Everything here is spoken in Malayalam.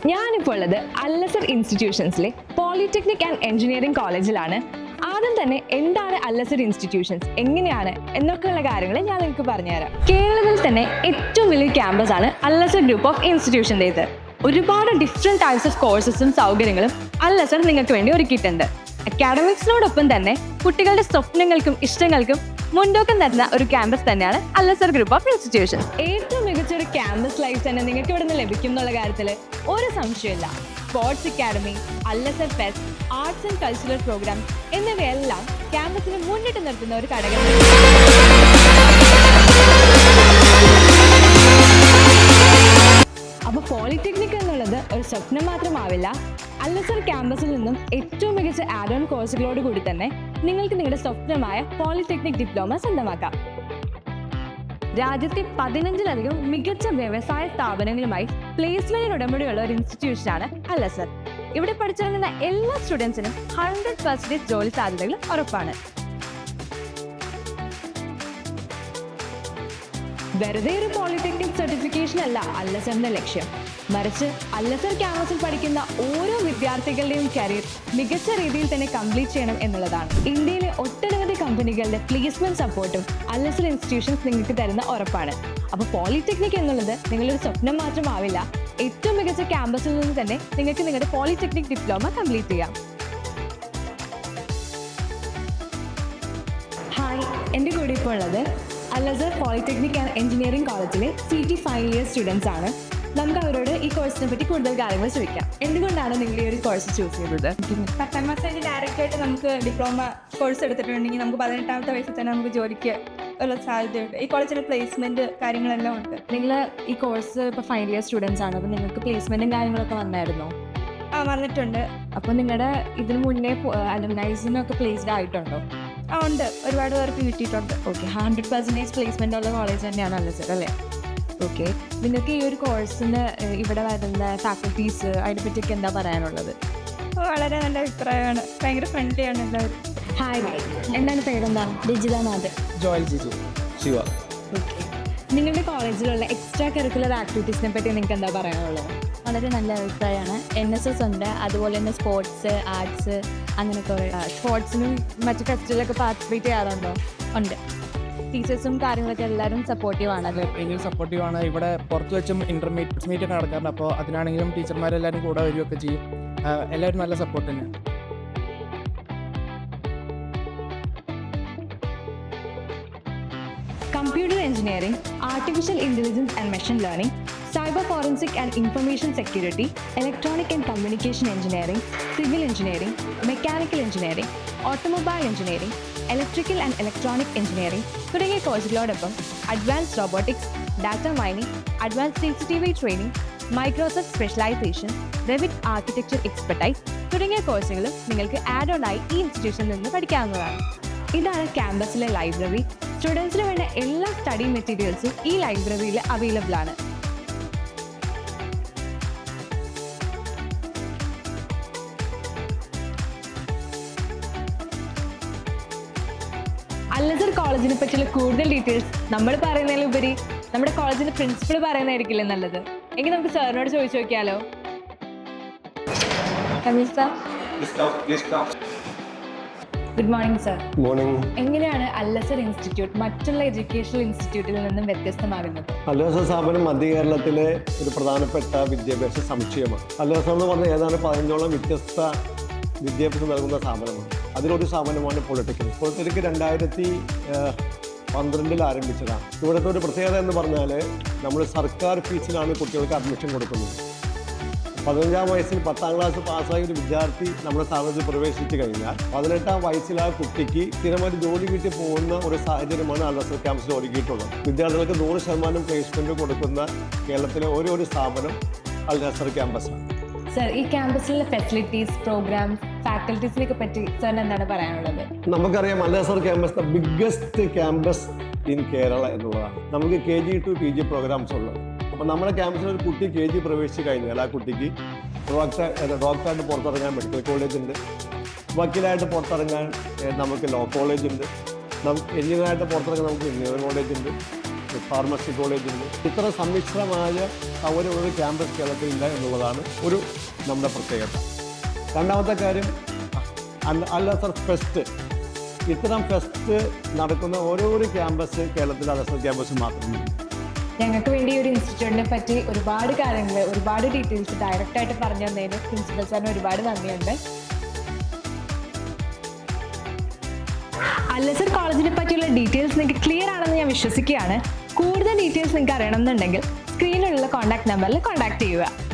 ഞാനിപ്പോൾ ഉള്ളത് അല്ലസർ ഇൻസ്റ്റിറ്റ്യൂഷൻസിലെ പോളിടെക്നിക് ആൻഡ് എഞ്ചിനീയറിംഗ് കോളേജിലാണ്. ആദ്യം തന്നെ എന്താണ് അല്ലസർ ഇൻസ്റ്റിറ്റ്യൂഷൻസ്, എങ്ങനെയാണ് എന്നൊക്കെയുള്ള കാര്യങ്ങൾ ഞാൻ നിങ്ങൾക്ക് പറഞ്ഞുതരാം. കേരളത്തിൽ തന്നെ ഏറ്റവും വലിയ ക്യാമ്പസ് ആണ് അല്ലസർ ഗ്രൂപ്പ് ഓഫ് ഇൻസ്റ്റിറ്റ്യൂഷൻ്റേത്. ഒരുപാട് ഡിഫറെൻറ്റ് ടൈപ്സ് ഓഫ് കോഴ്സസും സൗകര്യങ്ങളും അല്ലസർ നിങ്ങൾക്ക് വേണ്ടി ഒരുക്കിയിട്ടുണ്ട്. അക്കാഡമിക്സിനോടൊപ്പം തന്നെ കുട്ടികളുടെ സ്വപ്നങ്ങൾക്കും ഇഷ്ടങ്ങൾക്കും മുൻതൂക്കം തരുന്ന ഒരു ക്യാമ്പസ് തന്നെയാണ് അല്ലസർ ഗ്രൂപ്പ് ഓഫ് ഇൻസ്റ്റിറ്റ്യൂഷൻസ്. ഏറ്റവും മികച്ച ഒരു ക്യാമ്പസ് ലൈഫ് തന്നെ നിങ്ങൾക്ക് ഇവിടെ നിന്ന് ലഭിക്കും എന്നുള്ള കാര്യത്തിൽ ഒരു സംശയമില്ല. Sports academy, Al Azhar fest, arts and cultural programmes എന്നിവയെല്ലാം ക്യാമ്പസിനെ മുന്നിട്ട് നിർത്തുന്ന ഒരു ഘടകമാണ്. അപ്പോൾ പോളിടെക്നിക് എന്നുള്ളത് ഒരു സ്വപ്നം മാത്രമാവില്ല. അല്ലസർ ക്യാമ്പസിൽ നിന്നും ഏറ്റവും മികച്ച ആഡ് ഓൺ കോഴ്സുകളോട് കൂടി തന്നെ നിങ്ങൾക്ക് നിങ്ങളുടെ സ്വപ്നമായ പോളിടെക്നിക് ഡിപ്ലോമ സ്വന്തമാക്കാം. രാജ്യത്തെ 15ലധികം മികച്ച വ്യവസായ സ്ഥാപനങ്ങളുമായി പ്ലേസ്മെന്റിന് ഉടമ്പടിയുള്ള ഒരു ഇൻസ്റ്റിറ്റ്യൂഷനാണ് അല്ലസർ. ഇവിടെ പഠിച്ചിറങ്ങുന്ന എല്ലാ സ്റ്റുഡൻസിനും 100% ജോലി സാധ്യതകൾ ഉറപ്പാണ്. വെറുതെ ഒരു പോളിടെക്നിക് സർട്ടിഫിക്കേഷൻ അല്ല അല്ലസറിന്റെ ലക്ഷ്യം, മറിച്ച് അല്ലസർ ക്യാമ്പസിൽ പഠിക്കുന്ന ഓരോ വിദ്യാർത്ഥികളുടെയും കരിയർ മികച്ച രീതിയിൽ തന്നെ കംപ്ലീറ്റ് ചെയ്യണം എന്നുള്ളതാണ്. ഇന്ത്യയിലെ ഒട്ടനവധി കമ്പനികളുടെ പ്ലേസ്മെന്റ് സപ്പോർട്ടും അല്ലസർ ഇൻസ്റ്റിറ്റ്യൂഷൻസ് നിങ്ങൾക്ക് തരുന്ന ഉറപ്പാണ്. അപ്പോൾ പോളിടെക്നിക് എന്നുള്ളത് നിങ്ങളൊരു സ്വപ്നം മാത്രമാവില്ല, ഏറ്റവും മികച്ച ക്യാമ്പസിൽ നിന്ന് തന്നെ നിങ്ങൾക്ക് നിങ്ങളുടെ പോളിടെക്നിക് ഡിപ്ലോമ കംപ്ലീറ്റ് ചെയ്യാം. ഹായ്, എൻ്റെ കൂടെ ഇപ്പോൾ ഉള്ളത് അല്ലസർ പോളിടെക്നിക് ആൻഡ് എഞ്ചിനീയറിംഗ് കോളേജിലെ CT ഫൈനൽ ഇയർ സ്റ്റുഡൻസ് ആണ്. നമുക്ക് അവരോട് ഈ കോഴ്സിനെ പറ്റി കൂടുതൽ കാര്യങ്ങൾ ചോദിക്കാം. എന്തുകൊണ്ടാണ് നിങ്ങൾ ഈ ഒരു കോഴ്സ് ചൂസ് ചെയ്തത്? 10ാം ക്ലാസ് കഴിഞ്ഞ് ഡയറക്റ്റായിട്ട് നമുക്ക് ഡിപ്ലോമ കോഴ്സ് എടുത്തിട്ടുണ്ടെങ്കിൽ നമുക്ക് 18ാമത്തെ വയസ്സിൽ തന്നെ നമുക്ക് ജോലിക്ക് ഉള്ള സാധ്യതയുണ്ട്. ഈ കോളേജിൽ പ്ലേസ്മെൻറ്റ് കാര്യങ്ങളെല്ലാം ഉണ്ട്. നിങ്ങൾ ഈ കോഴ്സ് ഇപ്പോൾ ഫൈനൽ ഇയർ സ്റ്റുഡൻസ് ആണ്, അപ്പോൾ നിങ്ങൾക്ക് പ്ലേസ്മെൻറ്റും കാര്യങ്ങളൊക്കെ വന്നായിരുന്നോ? വന്നിട്ടുണ്ട്. അപ്പോൾ നിങ്ങളുടെ ഇതിന് മുന്നേ അലുമിനൈസിനൊക്കെ പ്ലേസ്ഡ് ആയിട്ടുണ്ടോ? ഉണ്ട്, ഒരുപാട് പേർക്ക് കിട്ടിയിട്ടുണ്ട്. ഓക്കെ, 100% പ്ലേസ്മെൻ്റ് ഉള്ള കോളേജ് തന്നെയാണ് അല്ലസർ അല്ലേ? ഓക്കെ, നിങ്ങൾക്ക് ഈ ഒരു കോഴ്സിന് ഇവിടെ വരുന്ന ഫാക്കൽറ്റീസ് അതിനെ പറ്റിയൊക്കെ എന്താ പറയാനുള്ളത്? വളരെ നല്ല അഭിപ്രായമാണ്, ഭയങ്കര ഫ്രണ്ട്ലിയാണ് എല്ലാവരും. ഹായ്, എന്താണ് പേരെന്താ? രജിതാനാഥ്. ജോയൽ ജിജു. ശിവ. ഓക്കെ, നിങ്ങളുടെ കോളേജിലുള്ള എക്സ്ട്രാ കരിക്കുലർ ആക്ടിവിറ്റീസിനെ പറ്റി നിങ്ങൾക്ക് എന്താ പറയാനുള്ളത്? വളരെ നല്ല അഭിപ്രായമാണ്. NSS ഉണ്ട്, അതുപോലെ തന്നെ സ്പോർട്സ്, ആർട്സ്, അങ്ങനെ കുറേ. സ്പോർട്സിനും മറ്റു ഫെസ്റ്റിവലൊക്കെ പാർട്ടിസിപ്പേറ്റ് ചെയ്യാറുണ്ടോ? ഉണ്ട്. ടീച്ചേഴ്സും കാര്യങ്ങളൊക്കെ എല്ലാവരും സപ്പോർട്ടീവാണ്. അത് ഭയങ്കര സപ്പോർട്ടീവാണ്. ഇവിടെ പുറത്ത് വെച്ചും ഇൻ്റർമീഡിയറ്റ് മീറ്റ് ഒക്കെ നടക്കാറുണ്ട്. അപ്പോൾ അതിനാണെങ്കിലും ടീച്ചർമാരെല്ലാവരും കൂടെ വരികയൊക്കെ ചെയ്യും. എല്ലാവരും നല്ല സപ്പോർട്ട് തന്നെയാണ്. Computer engineering, artificial intelligence and machine learning, cyber forensic and information security, electronic and communication engineering, civil engineering, mechanical engineering, automobile engineering, electrical and electronic engineering തുടങ്ങിയ കോഴ്സുകളോടൊപ്പം advance robotics, data mining, advance CCTV training, Microsoft specialisation, Revit architecture expertise തുടങ്ങിയ കോഴ്സുകളും നിങ്ങൾക്ക് ആഡ് ഓൺ ആയി ഈ ഇൻസ്റ്റിറ്റ്യൂഷനിൽ നിന്ന് പഠിക്കാവുന്നതാണ്. ഇതാണ് ക്യാമ്പസിലെ ലൈബ്രറി. സ്റ്റുഡൻസിന് വേണ്ട എല്ലാ സ്റ്റഡി മെറ്റീരിയൽസും ഈ ലൈബ്രറിയിൽ അവൈലബിൾ ആണ്. അല്ലസർ കോളേജിനെ പറ്റിയുള്ള കൂടുതൽ ഡീറ്റെയിൽസ് നമ്മൾ പറയുന്നതിലുപരി നമ്മുടെ കോളേജിന്റെ പ്രിൻസിപ്പൾ പറയുന്നതായിരിക്കില്ലേ നല്ലത്? എങ്കിൽ നമുക്ക് സാറിനോട് ചോദിച്ചു നോക്കിയാലോ? Good morning sir. മോർണിംഗ്. എങ്ങനെയാണ് അല്ലസർ ഇൻസ്റ്റിറ്റ്യൂട്ട് മറ്റുള്ള എഡ്യൂക്കേഷണൽ ഇൻസ്റ്റിറ്റ്യൂട്ടിൽ നിന്നും വ്യത്യസ്തമാകുന്നത്? അല്ലസർ സ്ഥാപനം മധ്യ കേരളത്തിലെ ഒരു പ്രധാനപ്പെട്ട വിദ്യാഭ്യാസ സമുച്ചയമാണ്. അല്ലസർ എന്ന് പറഞ്ഞാൽ ഏതാണ്ട് 15ഓളം വ്യത്യസ്ത വിദ്യാഭ്യാസം നൽകുന്ന സ്ഥാപനമാണ്. അതിലൊരു സ്ഥാപനമാണ് പോളിടെക്നിക്. പോളിടെക്നിക് 2012 ആരംഭിച്ചതാണ്. ഇവിടുത്തെ ഒരു പ്രത്യേകത എന്ന് പറഞ്ഞാൽ നമ്മൾ സർക്കാർ ഫീസിലാണ് കുട്ടികൾക്ക് അഡ്മിഷൻ കൊടുക്കുന്നത്. 15ാം വയസ്സിൽ 10ാം ക്ലാസ് പാസ്സായ ഒരു വിദ്യാർത്ഥി നമ്മുടെ സ്ഥാപനത്തിൽ പ്രവേശിച്ചു കഴിഞ്ഞാൽ 18ാം വയസ്സിൽ ആ കുട്ടിക്ക് സ്ഥിരമായിട്ട് ജോലി കിട്ടി പോകുന്ന ഒരു സാഹചര്യമാണ് അല്ലസർ ക്യാമ്പസിൽ ഒരുക്കിയിട്ടുള്ളത്. വിദ്യാർത്ഥികൾക്ക് 100% പ്ലേസ്മെൻറ്റ് കൊടുക്കുന്ന കേരളത്തിലെ ഒരു സ്ഥാപനം അല്ലസർ ക്യാമ്പസാണ്. സർ, ഈ ക്യാമ്പസിലെ ഫെസിലിറ്റീസ്, പ്രോഗ്രാംസ്, ഫാക്കൽറ്റീസിനെയൊക്കെ പറ്റി സാറിന് എന്താണ് പറയാനുള്ളത്? നമുക്കറിയാം Al Azhar campus the biggest campus in Kerala എന്നുള്ളതാണ്. നമുക്ക് KG to PG പ്രോഗ്രാംസ് ഉള്ളത്. അപ്പോൾ നമ്മുടെ ക്യാമ്പസിൽ ഒരു കുട്ടി KG പ്രവേശിച്ച് കഴിഞ്ഞാൽ ആ കുട്ടിക്ക് ഡോക്ടറായിട്ട് പുറത്തിറങ്ങാൻ മെഡിക്കൽ കോളേജ് ഉണ്ട്, വക്കീലായിട്ട് പുറത്തിറങ്ങാൻ നമുക്ക് ലോ കോളേജ് ഉണ്ട്, എഞ്ചിനീയറായിട്ട് പുറത്തിറങ്ങാൻ നമുക്ക് എഞ്ചിനീയറിംഗ് കോളേജ് ഉണ്ട്, ഫാർമസി കോളേജുണ്ട്. ഇത്ര സമ്മിശ്രമായ സൗകര്യമുള്ള ഒരു ക്യാമ്പസ് കേരളത്തിലില്ല എന്നുള്ളതാണ് നമ്മുടെ പ്രത്യേകത. രണ്ടാമത്തെ കാര്യം അൽ-അസ്ഹർ ഫെസ്റ്റ്. ഇത്തരം ഫെസ്റ്റ് നടക്കുന്ന ഓരോ ക്യാമ്പസ് കേരളത്തിൽ അൽ-അസ്ഹർ ക്യാമ്പസ് മാത്രമേ. ഞങ്ങൾക്ക് വേണ്ടി ഒരു ഇൻസ്റ്റിറ്റ്യൂട്ടിനെ പറ്റി ഒരുപാട് കാര്യങ്ങൾ, ഒരുപാട് ഡീറ്റെയിൽസ് ഡയറക്റ്റായിട്ട് പറഞ്ഞു തന്നതിന് പ്രിൻസിപ്പൽ സാറിന് ഒരുപാട് നന്ദിയുണ്ട്. അൽ-അസ്ഹർ കോളേജിനെ പറ്റിയുള്ള ഡീറ്റെയിൽസ് നിങ്ങൾക്ക് ക്ലിയർ ആണെന്ന് ഞാൻ വിശ്വസിക്കുകയാണ്. കൂടുതൽ ഡീറ്റെയിൽസ് നിങ്ങൾക്ക് അറിയണമെന്നുണ്ടെങ്കിൽ സ്ക്രീനിലുള്ള കോൺടാക്ട് നമ്പറിൽ കോൺടാക്ട് ചെയ്യുക.